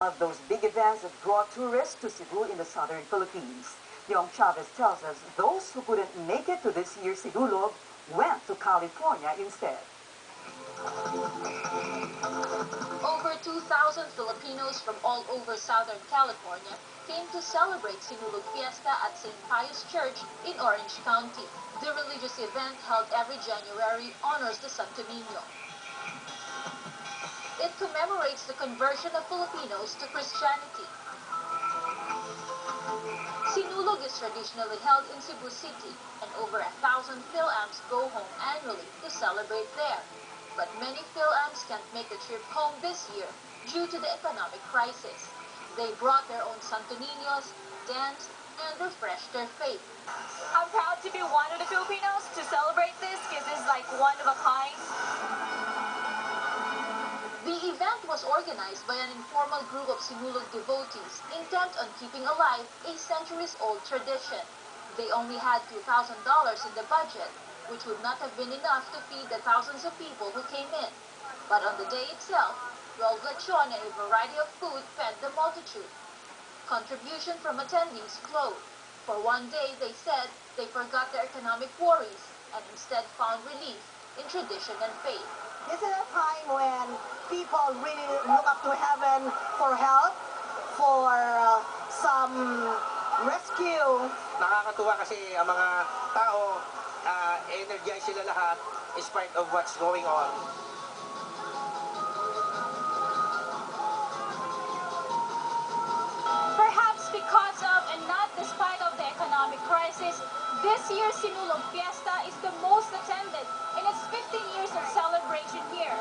Of those big events that draw tourists to Cebu in the southern Philippines. Young Chavez tells us those who couldn't make it to this year's Sinulog' went to California instead. Over 2,000 Filipinos from all over Southern California came to celebrate Sinulog' Fiesta at St.PIUS Church in Orange County. The religious event held every January honors the Santo Niño. It commemorates the conversion of Filipinos to Christianity. Sinulog is traditionally held in Cebu City, and over 1,000 PhilAms go home annually to celebrate there. But many PhilAms can't make the trip home this year due to the economic crisis. They brought their own Santo Niños, danced, and refreshed their faith. I'm proud to be one of the Filipinos to celebrate this because it's like one of a kind. The event was organized by an informal group of Sinulog devotees intent on keeping alive a centuries-old tradition. They only had $2,000 in the budget, which would not have been enough to feed the thousands of people who came in. But on the day itself, 12 lechon and a variety of food fed the multitude. Contribution from attendees flowed. For one day, they said they forgot their economic worries and instead found relief in tradition and faith. This is a time when people really look up to heaven for help, for some rescue. Nakakatuwa kasi ang mga tao, energize sila lahat in spite of what's going on. Perhaps because of and not despite of the economic crisis, this year's Sinulog' Fiesta is the most attended in its 15 years of celebration here.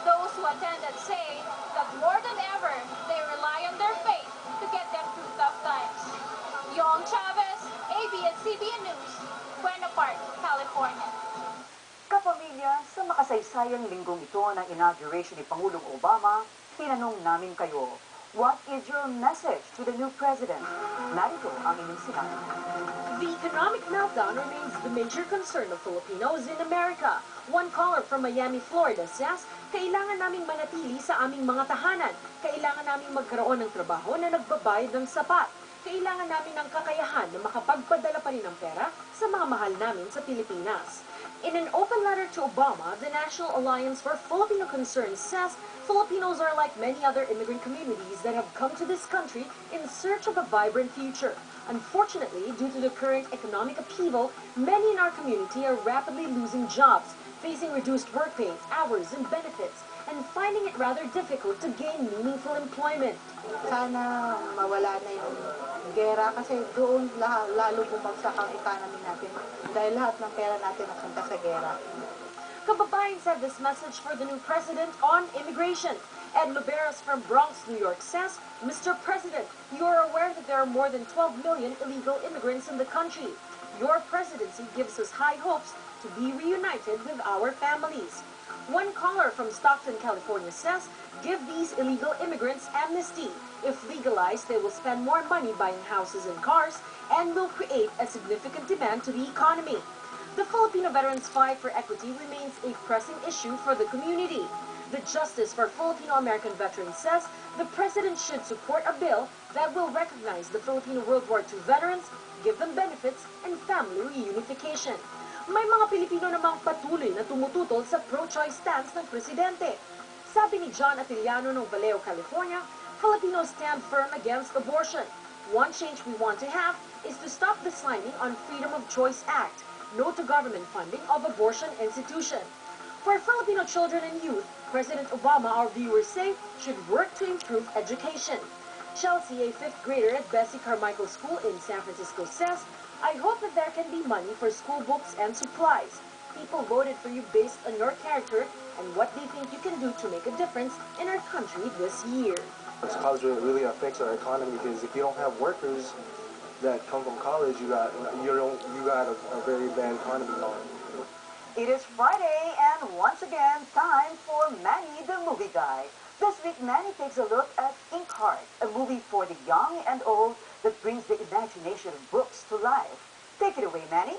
Those who attended say that more than ever, they rely on their faith to get them through tough times. Young Chavez, abs-cbn News, Buena, California. Kapamilya, sa makasaysayang linggong ito ng inauguration ni Pangulong Obama, tinanong namin kayo, what is your message to the new president? Narito ang inyong sinabi. The economic meltdown remains the major concern of Filipinos in America. One caller from Miami, Florida says, kailangan naming manatili sa aming mga tahanan. Kailangan naming magkaroon ng trabaho na nagbabayad ng sapat. Kailangan namin ng kakayahan na makapagpadala pa rin ng pera sa mga mahal namin sa Pilipinas. In an open letter to Obama, the National Alliance for Filipino Concerns says Filipinos are like many other immigrant communities that have come to this country in search of a vibrant future. Unfortunately, due to the current economic upheaval, many in our community are rapidly losing jobs, facing reduced work pay, hours, and benefits, and finding it rather difficult to gain meaningful employment. Sana mawala na yung gera kasi doon lalo bumagsak ang economy natin dahil lahat ng pera natin napunta sa gera. Kababayan said this message for the new president on immigration. Ed Luberas from Bronx, New York says, Mr. President, you are aware that there are more than 12 million illegal immigrants in the country. Your presidency gives us high hopes to be reunited with our families. One caller from Stockton, California says, give these illegal immigrants amnesty. If legalized, they will spend more money buying houses and cars and will create a significant demand to the economy. The Filipino veterans' fight for equity remains a pressing issue for the community. The Justice for Filipino-American Veterans says the president should support a bill that will recognize the Filipino World War II veterans, give them benefits, and family reunification. May mga Pilipino namang patuloy na tumututol sa pro-choice stance ng presidente. Sabi ni John Atiliano ng Vallejo, California, Filipinos stand firm against abortion. One change we want to have is to stop the slamming on Freedom of Choice Act. No to government funding of abortion institution. For Filipino children and youth, President Obama, our viewers say, should work to improve education. Chelsea, a 5th grader at Bessie Carmichael School in San Francisco, says, I hope that there can be money for school books and supplies. People voted for you based on your character and what they think you can do to make a difference in our country this year. College really affects our economy because if you don't have workers that come from college, you got a very bad economy going. It is Friday, and once again, time for Manny the Movie Guy. This week, Manny takes a look at Inkheart, a movie for the young and old that brings the imagination of books to life. Take it away, Manny.